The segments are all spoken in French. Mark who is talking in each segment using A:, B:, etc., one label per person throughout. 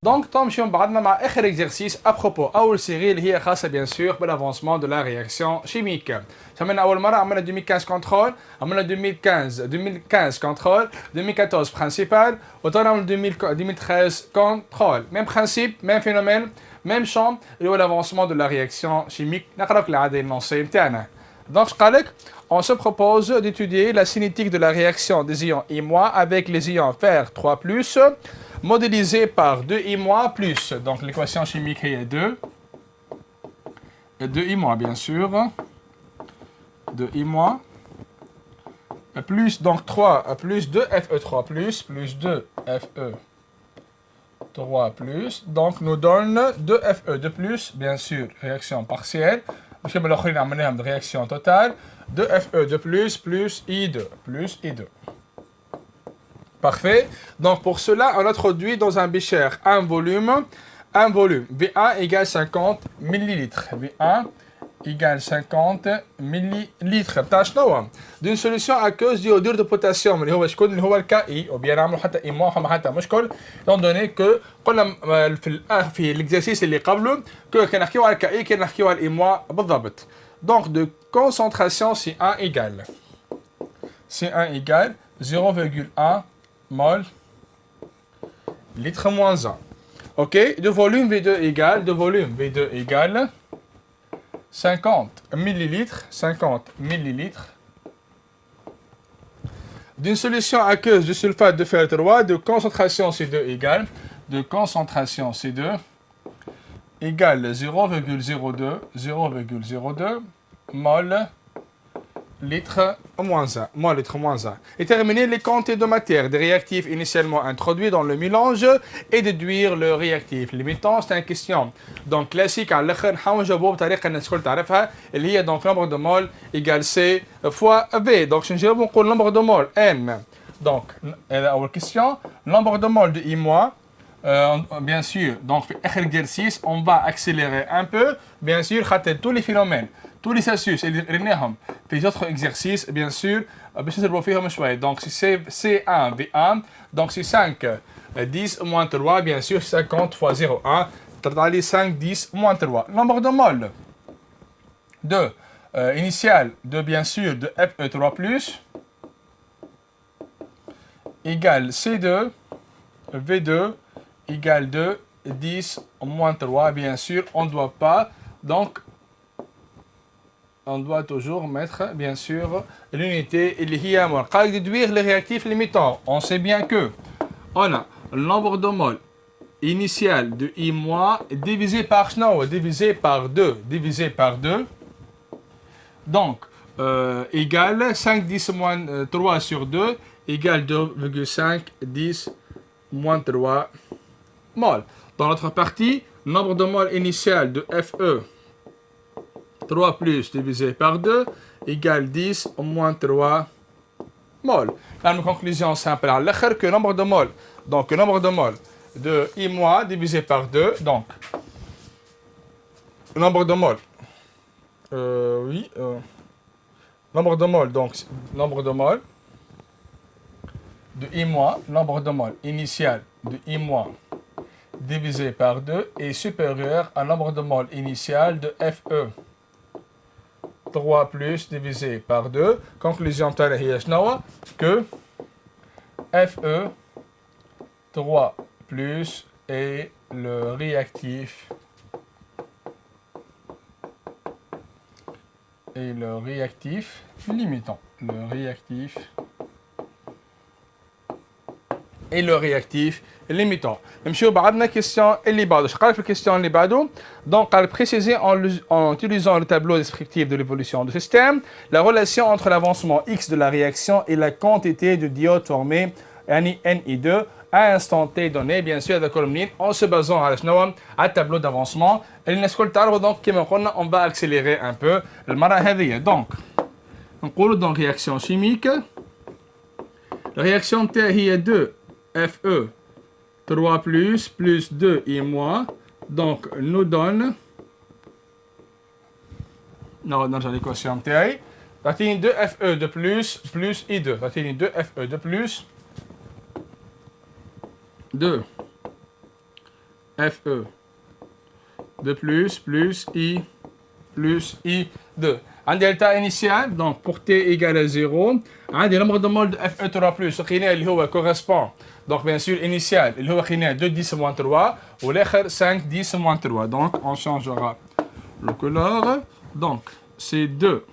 A: Donc, تمشيو بعدنا مع آخر exercice à propos أول série اللي هي خاصة bien sûr بالavancement de la réaction chimique. عملنا أول مرة عملنا 2015 contrôle، عملنا 2015 contrôle، 2014 principal، وطلعنا من 2013 contrôle. Même principe, même phénomène, même champ اللي هو l'avancement de la réaction chimique. نقرأ العادة النصية متاعنا. Donc, on se propose d'étudier la cinétique de la réaction des ions I- avec les ions fer 3+, modélisé par 2I- donc l'équation chimique est 2, et 2I- bien sûr, 2I- plus donc 3 plus 2 Fe3 plus 2 Fe3 plus, donc nous donne 2 Fe de plus, bien sûr, réaction partielle, de réaction totale, 2 Fe de plus I2, Parfait. Donc pour cela, on introduit dans un bécher un volume. V1 égale 50 millilitres. V1 égale 50 millilitres. D'une solution aqueuse d'iodure de potassium اللي هو شكون اللي هو الكائي وبينعملوا حتى إيماء وما حتى مشكل étant donné que قلنا في الاكزرسيس اللي قبله كنا نحكيو على الكائي كنا نحكيو على الإيماء بالضبط. Donc de concentration C1 égale 0,1 mol litre moins 1. Ok, de volume V2 égale 50 millilitres. D'une solution aqueuse de sulfate de fer 3 de concentration C2 égale 0,02 mol litre moins 1. Et terminer les quantités de matière des réactifs initialement introduits dans le mélange et déduire le réactif limitant. C'est une question donc classique على الاخر نحاول نجاوبوها بطريقه الناس الكل تعرفها اللي هي donc nombre de mol égale C fois V. Donc نجاوب نقول nombre de mol M. Donc أول question nombre de mol de I-, bien sûr, donc في exercice, on va accélérer un peu, bien sûr, tous les phénomènes, tous les processus, les autres exercices, bien sûr, donc si c'est C1, V1, donc c'est 5, 10 moins 3, bien sûr, 50 fois 0,1, 5, 10 moins 3. Nombre de mol de initial de, bien sûr, de Fe3+, égale C2, V2, égale 2, 10 moins 3, bien sûr, on ne doit pas, donc, on doit toujours mettre, bien sûr, l'unité, il y a moins. Quand déduire les réactifs limitants, on sait bien que, on a le nombre de mol initial de I- divisé par 2, donc, égale 5, 10 moins 3 sur 2, égale 2,5, 10 moins 3 mol. Dans l'autre partie, nombre de mol initial de Fe 3 plus divisé par 2 égale 10 moins 3 mol. Là, une conclusion simple à l'échelle que nombre de mol, donc nombre de mol de I- divisé par 2, donc nombre de mol, nombre de mol, donc nombre de mol de I-, nombre de mol initial de I- divisé par 2 est supérieur à nombre de mol initial de Fe 3 plus divisé par 2. Conclusion que Fe 3 plus est le réactif limitant. Le réactif limitant. نمشيو بعدنا question اللي بعده. Je قال في question اللي بعده. Donc, قال préciser en utilisant le tableau descriptif de l'évolution du système la relation entre l'avancement X de la réaction et la quantité de diodes formées Ni2 à un instant T donné, bien sûr, en se basant على شنو على tableau d'avancement. اللي الناس الكل تعرفوا donc كما قلنا on va accélérer un peu المرة هذه. Donc, نقولوا donc réaction chimique. La réaction T هي 2 Fe 3 plus 2 I-, donc nous donne dans l'équation T, 2 Fe de plus I2, 2 Fe de plus 2 Fe de plus I plus I2. Un delta initial, donc pour T égale à 0. Un des nombres de moles de Fe3 plus, qui correspond, donc bien sûr initial, il y 2 10 moins 3, ou l'autre 5 10 moins 3. Donc on changera le couleur. Donc c'est 2.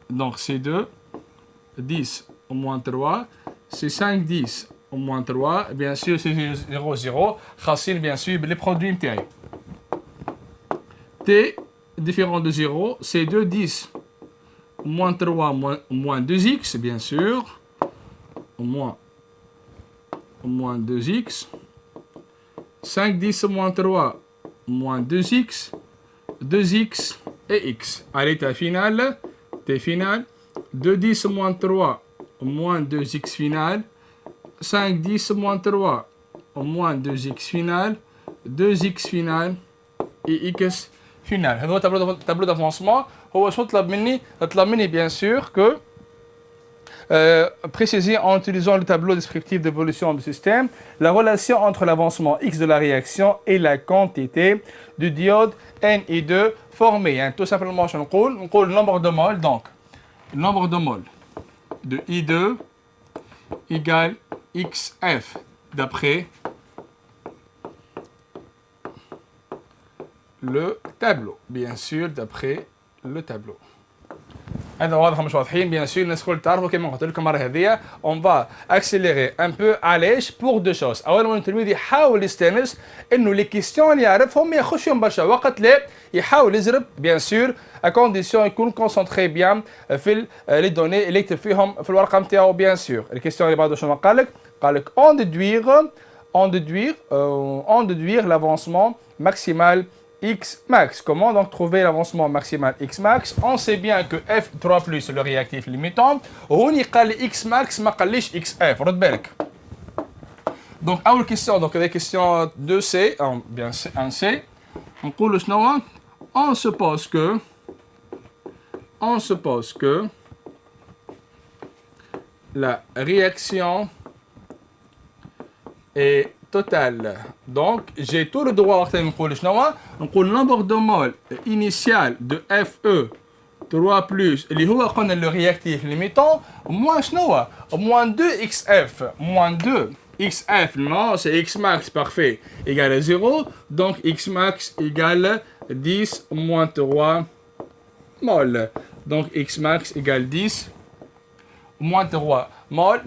A: Donc c'est 2, 10 au moins 3, c'est 5 10 au moins 3. Bien sûr c'est 0 0. Racine bien sûr les produits intérieurs. T différent de 0, c'est 2 10 moins 3 moins 2x, bien sûr, moins 2x, 5 10 moins 3 moins 2x, 2x et x. À l'état final, t final, 2 10 moins 3 moins 2x final, 5 10 moins 3 moins 2x final, 2x final et x final. هذا هو tableau d'avancement. هو شو طلب مني bien sûr que préciser en utilisant le tableau descriptif d'évolution du système la relation entre l'avancement x de la réaction et la quantité du diode Ni2 formé. Hein. Tout simplement, je نقول le nombre de moles. Donc, le nombre de moles de I2 égale XF d'après le tableau. Bien sûr, d'après le tableau. هذا واضح مش واضحين bien sûr الناس الكل تعرفوا كما قلت لكم المره هذه on va accélérer un peu علاش pour deux choses. اولا التلميذ يحاول يستانس انه لي كيستيون اللي يعرفهم ما ياخذش فيهم برشا وقت، لا يحاول يزرب bien sûr à condition يكون concentré bien في les données اللي يكتب فيهم في الورقه نتاعو bien sûr. الكيستيون اللي بعده شنو قال لك en déduire l'avancement maximal X max. Comment donc trouver l'avancement maximal X max? On sait bien que F3 plus le réactif limitant. On y قال X max ما قاليش XF. رد بالك. Donc أول question, donc les questions 2C, bien un C. On نقول شنو؟ On suppose que la réaction est totale. Donc, j'ai tout le droit de le nombre de moles initial de Fe 3 plus, اللي هو قلنا le réactif limitant, moins 2xf, moins 2xf, non, c'est x max, parfait, égale à 0, donc x max égale 10 moins 3 moles. Donc, x max égale 10 moins 3 mol.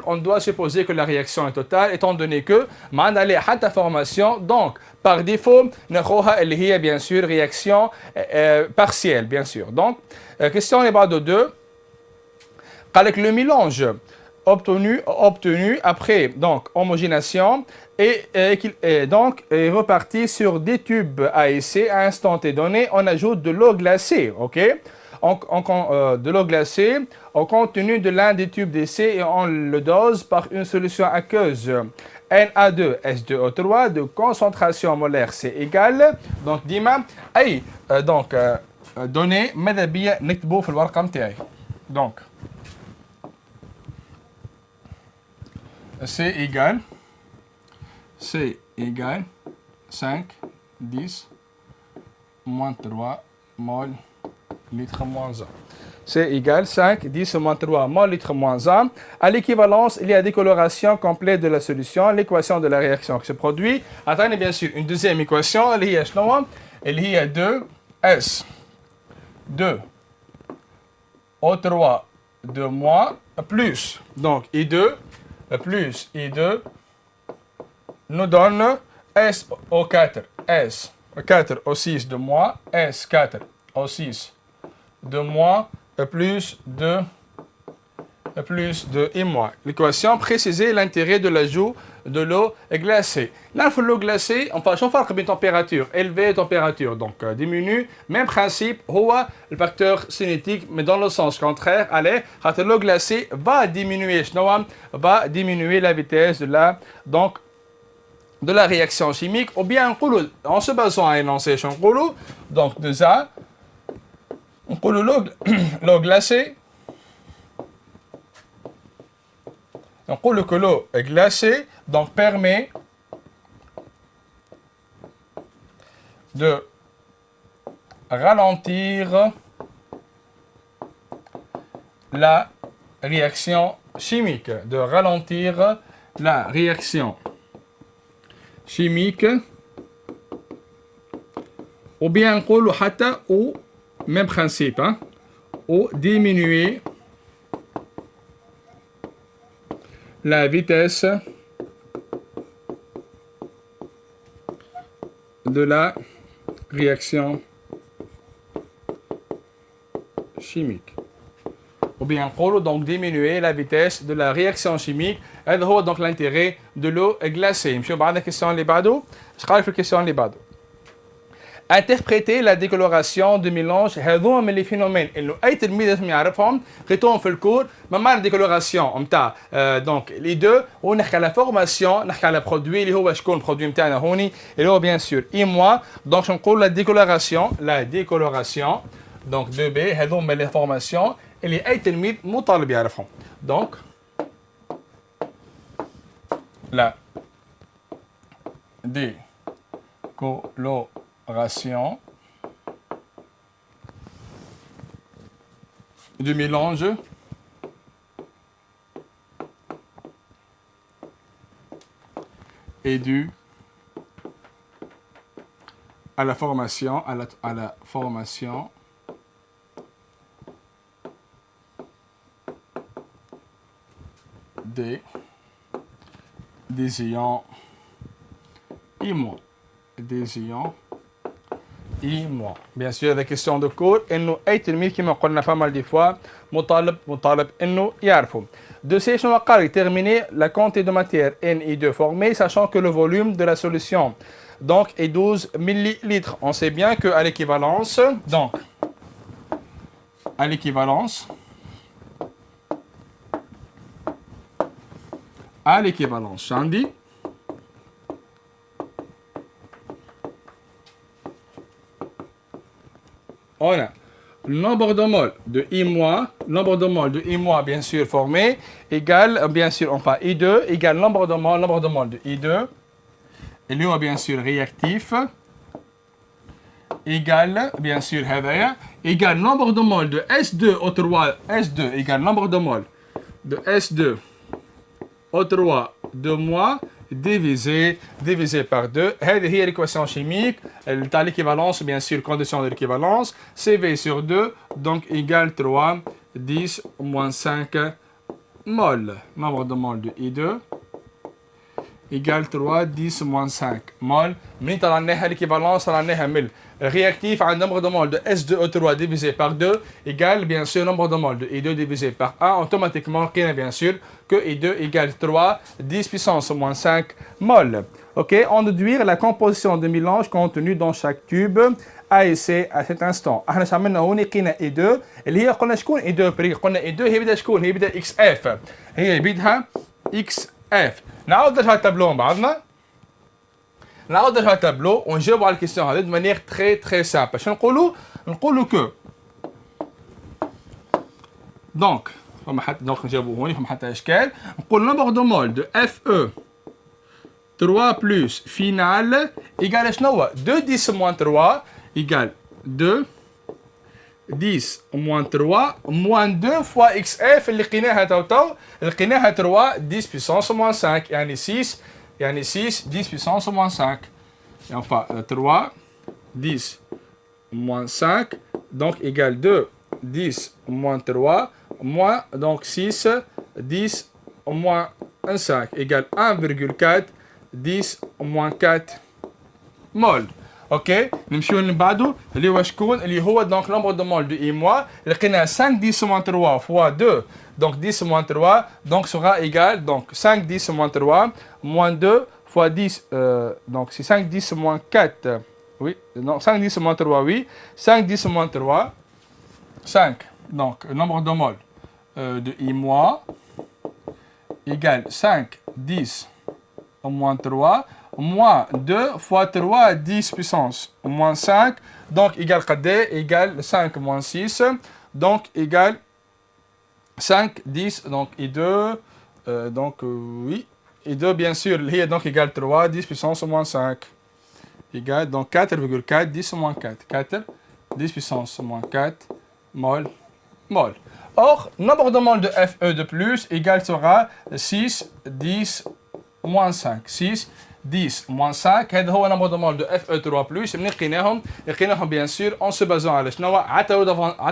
A: On doit supposer que la réaction est totale étant donné que ما عندنا حتى formation, donc par défaut ناخذها اللي هي bien sûr réaction partielle bien sûr. Donc question numéro 2 قال لك le mélange obtenu après donc homogénéation et donc est reparti sur des tubes A et C à instant T donné. On ajoute de l'eau glacée, ok? De l'eau glacée au contenu de l'un des tubes d'essai et on le dose par une solution aqueuse Na2H2O3 de concentration molaire C égale. Donc ديما أي donc données ماذا بيا نكتبوا في الورقة متاعي. Donc C égale 5 10 moins 3 mol litre moins 1. C'est égal 5, 10 moins 3 mol litre moins 1. À l'équivalence, il y a décoloration complète de la solution, l'équation de la réaction qui se produit. Attendez bien sûr une deuxième équation, il y a 2S 2 O3 de moins plus. Donc I2 plus I2 nous donne SO4, S4 O6 de moins, S4 O6 de moins plus de et moins. L'équation précisait l'intérêt de l'ajout de l'eau glacée. Là, l'eau glacée, enfin, je fais une température élevée, température donc diminue. Même principe, le facteur cinétique, mais dans le sens contraire. Allez, l'eau glacée va diminuer la vitesse de la réaction chimique, ou bien en se basant à un énoncé, donc de ça. On coule l'eau glacée. On coule que l'eau glacée donc permet de ralentir la réaction chimique, de ralentir la réaction chimique, ou bien نقولوا حتى ou même principe, hein, ou diminuer la vitesse de la réaction chimique. Ou bien donc diminuer la vitesse de la réaction chimique. هذا هو donc l'intérêt de l'eau glacée. نمشيو بعد الكيسيون اللي بعده. اش قال في الكيسيون اللي بعده؟ Interpréter la décoloration de mélange هذوما من les phénomènes اللي اي تلميذ لازم يعرفهم قريتوهم في الكور. ما معنى الديكولوراسيون نتاع دونك لي دو ونحكي على فورماسيون نحكي على برودوي اللي هو شكون البرودوي نتاعنا هوني اللي هو بيان سور اي موا دونك نقول لا décoloration donc 2B هذوما من les formations اللي اي تلميذ مطالب يعرفهم. donc la décoloration du mélange est due à la formation des ions immuables. Bien sûr, des questions de cours, إنه أي تلميذ كما قلنا pas mal de fois مطالب إنه يعرفوا. De ces شنو قال terminer la quantité de matière NI2 formée, sachant que le volume de la solution donc est 12 millilitres. On sait bien que à l'équivalence, donc à l'équivalence, j'en dis. On a le nombre de moles de I-, bien sûr formé, égale, bien sûr, enfin I2, égale nombre de moles de I2, et lui, bien sûr, réactif, égale, bien sûr, égale nombre de moles de S2 O3, S2 égale nombre de moles de S2 O3 de moi divisé par 2. هذه هي l'équation chimique. T'as l'équivalence, bien sûr, condition de l'équivalence. CV sur 2, donc égale 3, 10 moins 5 moles. Nombre de moles de I2 égale 3, 10 moins 5 moles. Mais t'as l'équivalence, t'as réactif à un nombre de moles de S2O3 divisé par 2 égale bien sûr nombre de moles de I2 divisé par 1. Automatiquement, bien sûr que I2 égale 3, 10 puissance moins 5 moles. Ok, on déduire la composition de mélange contenue dans chaque tube A et C à cet instant. احنا عملنا هون لقينا I2 اللي هي قلنا شكون I2 بري قلنا I2 هي بدها شكون هي بدها XF هي بدها XF. نعاود نرجع التابلو مع بعضنا. نعاود نرجع التابلو ونجاوبوا على الكيستيون هذه de manière très simple. شنو نقولوا كو دونك فما حتى دونك نجاوبوا هون فما حتى اشكال. نقول nombre de moles de Fe 3 plus final égale شنو هو 2 10 moins 3 égale 2 10 moins 3 moins 2 fois XF اللي لقيناها تو لقيناها 3 10 puissance moins 5 يعني 6 10 puissance moins 5 et enfin 3 10 moins 5 donc égale 2 10 moins 3 moins donc 6 10 moins 5 égale 1,4 10 moins 4 mol. اوكي نمشيو اللي بعده اللي هو شكون اللي هو دونك نومبر دو مول دو اي موا لقينا 5 10 moins 3 fois 2 donc 10 moins 3 donc sera égal donc 5 10 moins 3 moins 2 fois 10 donc c'est 5 10 moins 4 oui non 5 10 moins 3 oui 5 10 moins 3 5 donc nombre de mol de i mois égale 5 10 moins 3 moins 2 fois 3 10 puissance moins 5 donc égale قد égale 5 moins 6 donc égale 5 10 donc et 2 donc oui et 2 bien sûr هي donc égale 3 10 puissance moins 5 égale donc 4,4, 10 moins 4. 4, 10 puissance moins 4 mol. Or, nombre de moles de Fe de plus égal sera 6, 10, moins 5. 6, 10, moins 5. هذا هو nombre de moles de Fe3 plus. لقيناهم bien sûr en se basant على شنو؟ على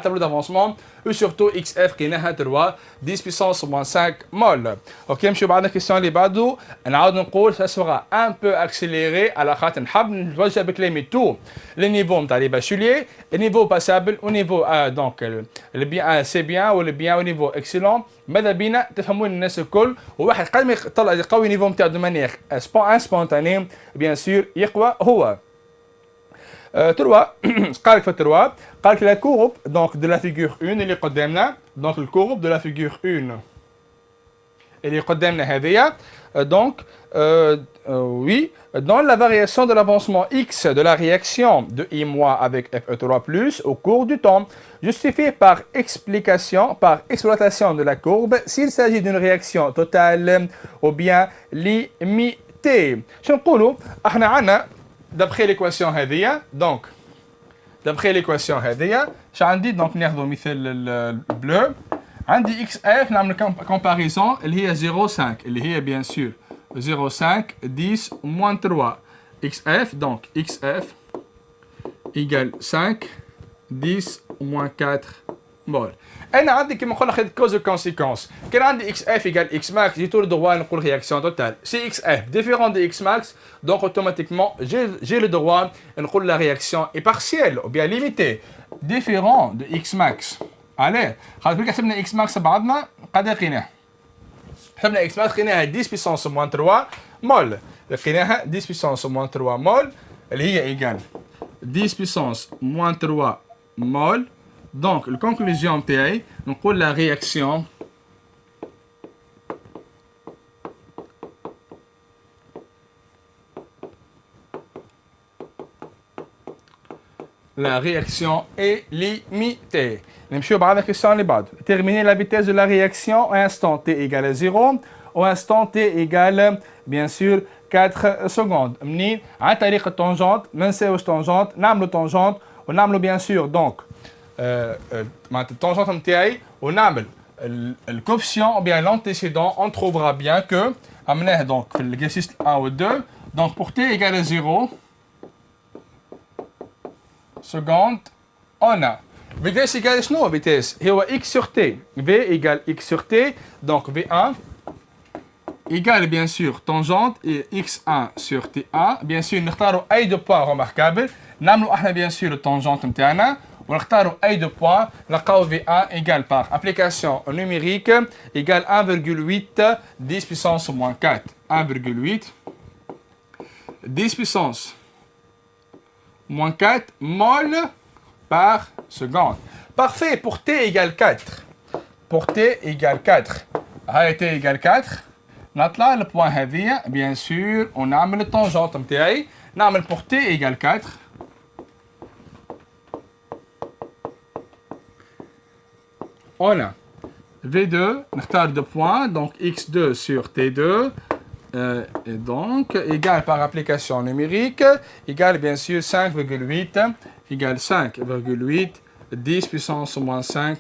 A: tableau d'avancement et surtout XF قيناها 3 10 puissance moins 5 mol. اوكي نمشيو بعد الكيستيون اللي بعده نعاود نقول ça sera un peu accéléré على خاطر نحب نوجه بكلامي تو le niveau نتاع les bacheliers, le niveau passable au niveau donc le bien c'est bien ou le bien au niveau excellent. ماذا بينا تفهمون الناس الكل وواحد قد ما يطلع يقوي النيفو نتاعو دو مانيير سبونتاني بيان سور يقوى هو 3 قال لك في 3 قال لك لا كورب دونك دو لا فيغور 1 اللي قدامنا دونك الكورب دو لا فيغور 1 اللي قدامنا هذه donc oui dans la variation de l'avancement x de la réaction de I- avec Fe3+ au cours du temps justifiée par exploitation de la courbe s'il s'agit d'une réaction totale ou bien limitée. شنو نقولوا احنا عندنا d'après l'équation هذه donc d'après l'équation هذه شو عندي donc ناخذ مثال البلو عندي اكس اف نعمل كومباريزون اللي هي 0.5 اللي هي بيان سور 0.5 10 moins 3 xf donc xf égale 5 10 moins 4 مول. انا عندي كما نقول اخذ كوز كونسيكونس كان عندي اكس اف ايجال اكس ماكس جي تور دروا نقول رياكسيون توتال سي اكس اف ديفيرون دي اكس ماكس دونك اوتوماتيكمون j'ai le droit نقول la réaction est partielle ou bien limitée différent de x max. عليه خاطر بلك حسبنا اكس ماكس بعضنا قد لقيناه حسبنا اكس ماكس لقيناها 10 puissance moins 3 مول لقيناها 10 puissance moins 3 مول اللي هي ايجال 10 puissance moins 3 مول. Donc, la conclusion تاعي نقول la réaction est limitée. نمشيو بعد الكيستيون اللي بعد. Terminer la vitesse de la réaction à instant t égale 0 au instant t égale bien sûr 4 secondes. منين عن طريق التونجنت ما نساوش تونجنت نعملوا تونجنت ونعملوا bien sûr donc معناتها التونجنت نتاعي ونعمل الكوفيسيون ou bien l'antécédent on trouvera bien que عملناه donc في l'exercice 1 و 2 donc pour t égale 0 seconde on a vitesse égale شنو vitesse هو x sur t v égale x sur t donc v1 égale bien sûr tangente et x1 sur t1 bien sûr نختاروا اي دو بوان remarquable نعملوا احنا bien sûr التونجنت نتاعنا ونختاروا اي دو بوان نلقاو V1 égale par application numérique égale 1,8 10 puissance moins 4 1,8 10 puissance moins 4 mol par seconde. Parfait, pour t égale 4 pour t égale 4 هاي t égale 4 نطلع البوان هذيا bien sûr ونعمل التونجنت نتاعي نعمل pour t égale 4 on a V2, نختار 2 points, donc X2 sur T2, et donc égal par application numérique, égale bien sûr 5,8, égale 5,8, 10 puissance moins 5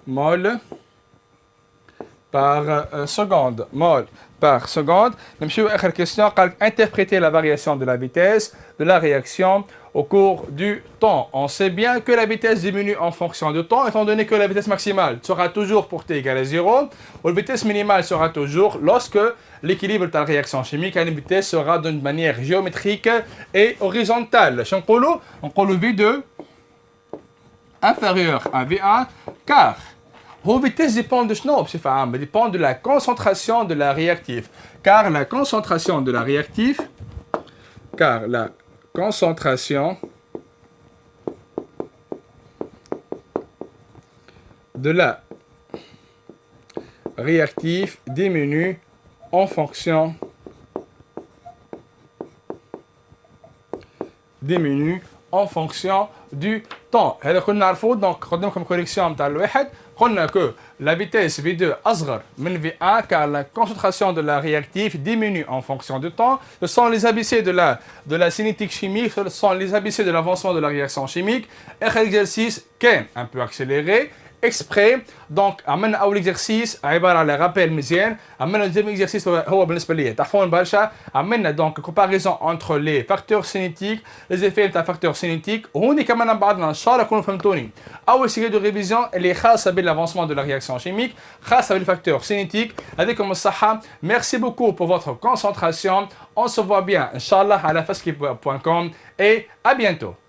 A: mol par seconde, mol par seconde. نمشيو آخر question, interpréter la variation de la vitesse de la réaction au cours du temps. On sait bien que la vitesse diminue en fonction du temps, étant donné que la vitesse maximale sera toujours pour t égale à 0, ou la vitesse minimale sera toujours lorsque l'équilibre de la réaction chimique à une vitesse sera d'une manière géométrique et horizontale. On parle V2 inférieur à V1, car la vitesse dépend de quoi? Dépend de la concentration de la réactive. Car la concentration de la réactive, concentration de la réactive diminue en fonction du Donc, هذا كنا نعرفوا donc قدامكم correction نتاع الواحد قلنا que la vitesse V2 أصغر من V1 car la concentration de la réactif diminue en fonction du temps. Ce sont les ABC de la cinétique chimique, ce sont les ABC de l'avancement de la réaction chimique. آخر exercice كان un peu accéléré exprès. Donc عملنا اول اكزرسيس عباره على رابيل مزيان. عملنا الدوزيام اكزرسيس هو بالنسبه لي تعرفون برشا. عملنا دونك كومباريزون انتر لي فاكتور سينيتيك لي زيفي نتاع فاكتور سينيتيك وهوني كمان بعضنا ان شاء الله تكونوا فهمتوني. اول سيري دو ريفيزيون اللي خاصه بالافونسمون دو لا رياكسيون شيميك خاصه بالفاكتور سينيتيك. هذيكم الصحه. Merci beaucoup pour votre concentration. On se voit bien inchallah à la fasquip.com et à bientôt.